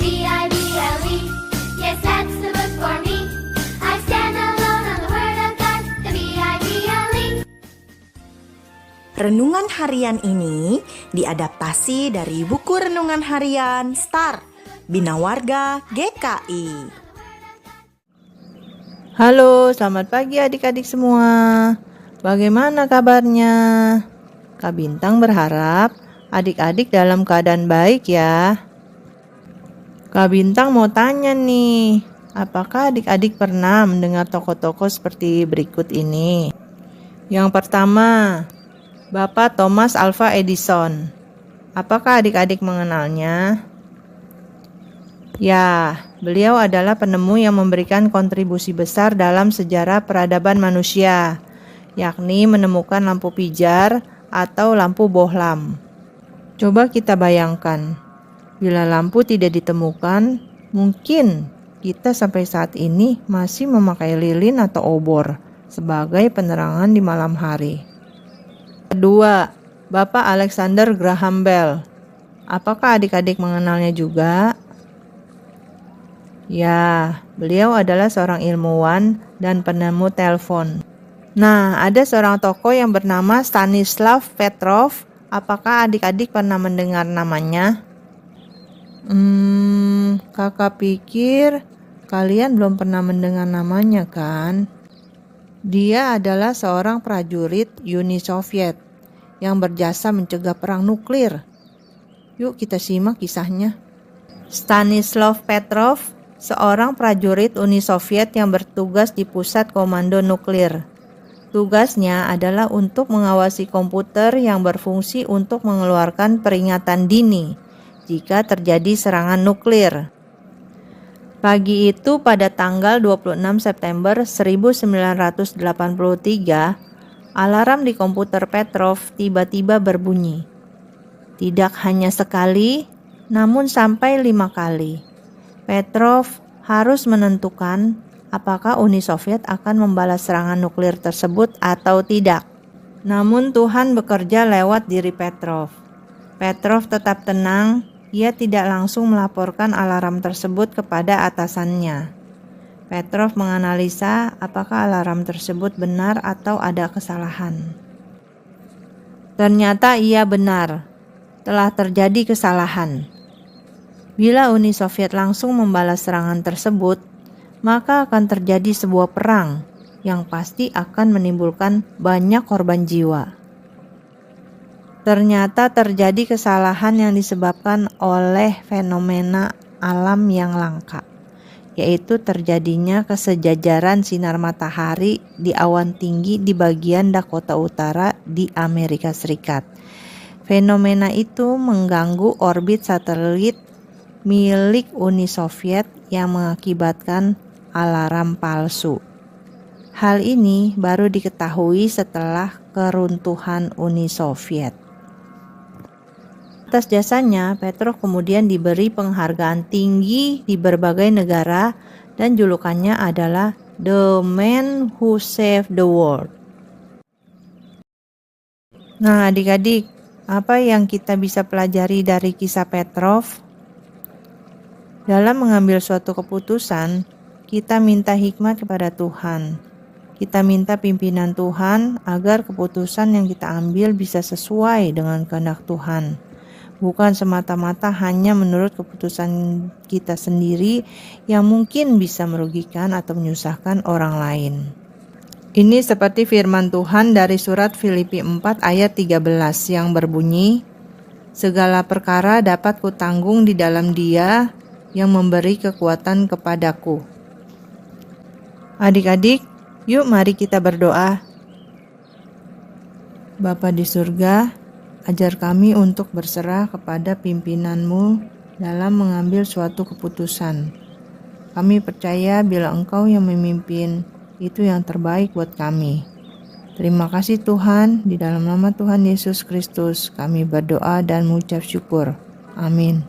B-I-B-L-E. Yes, that's the book for me. I stand alone on the Word of God, the B-I-B-L-E. Renungan harian ini diadaptasi dari buku renungan harian Star Bina Warga GKI. Halo, selamat pagi adik-adik semua. Bagaimana kabarnya? Kak Bintang berharap adik-adik dalam keadaan baik ya. Kak Bintang mau tanya nih, apakah adik-adik pernah mendengar tokoh-tokoh seperti berikut ini? Yang pertama, Bapak Thomas Alva Edison. Apakah adik-adik mengenalnya? Ya, beliau adalah penemu yang memberikan kontribusi besar dalam sejarah peradaban manusia, yakni menemukan lampu pijar atau lampu bohlam. Coba kita bayangkan, bila lampu tidak ditemukan, mungkin kita sampai saat ini masih memakai lilin atau obor sebagai penerangan di malam hari. Kedua, Bapak Alexander Graham Bell. Apakah adik-adik mengenalnya juga? Ya, beliau adalah seorang ilmuwan dan penemu telepon. Nah, ada seorang tokoh yang bernama Stanislav Petrov. Apakah adik-adik pernah mendengar namanya? Kakak pikir kalian belum pernah mendengar namanya kan? Dia adalah seorang prajurit Uni Soviet yang berjasa mencegah perang nuklir. Yuk kita simak kisahnya. Stanislav Petrov, seorang prajurit Uni Soviet yang bertugas di pusat komando nuklir. Tugasnya adalah untuk mengawasi komputer yang berfungsi untuk mengeluarkan peringatan dini jika terjadi serangan nuklir. Pagi itu pada tanggal 26 September 1983, alarm di komputer Petrov tiba-tiba berbunyi. Tidak hanya sekali, namun sampai 5 kali. Petrov harus menentukan apakah Uni Soviet akan membalas serangan nuklir tersebut atau tidak. Namun Tuhan bekerja lewat diri Petrov. Petrov tetap tenang, ia tidak langsung melaporkan alarm tersebut kepada atasannya. Petrov menganalisa apakah alarm tersebut benar atau ada kesalahan. Ternyata ia benar, telah terjadi kesalahan. Bila Uni Soviet langsung membalas serangan tersebut, maka akan terjadi sebuah perang yang pasti akan menimbulkan banyak korban jiwa. Ternyata terjadi kesalahan yang disebabkan oleh fenomena alam yang langka, yaitu terjadinya kesejajaran sinar matahari di awan tinggi di bagian Dakota Utara di Amerika Serikat. Fenomena itu mengganggu orbit satelit milik Uni Soviet yang mengakibatkan alarm palsu. Hal ini baru diketahui setelah keruntuhan Uni Soviet. Atas jasanya, Petrov kemudian diberi penghargaan tinggi di berbagai negara dan julukannya adalah The Man Who Saved the World. Nah, adik-adik, apa yang kita bisa pelajari dari kisah Petrov? Dalam mengambil suatu keputusan, kita minta hikmat kepada Tuhan. Kita minta pimpinan Tuhan agar keputusan yang kita ambil bisa sesuai dengan kehendak Tuhan. Bukan semata-mata hanya menurut keputusan kita sendiri yang mungkin bisa merugikan atau menyusahkan orang lain. Ini seperti firman Tuhan dari surat Filipi 4 ayat 13 yang berbunyi, "Segala perkara dapat kutanggung di dalam Dia yang memberi kekuatan kepadaku." Adik-adik, yuk mari kita berdoa. Bapa di surga, ajar kami untuk berserah kepada pimpinan-Mu dalam mengambil suatu keputusan. Kami percaya bila Engkau yang memimpin, itu yang terbaik buat kami. Terima kasih Tuhan, di dalam nama Tuhan Yesus Kristus kami berdoa dan mengucap syukur. Amin.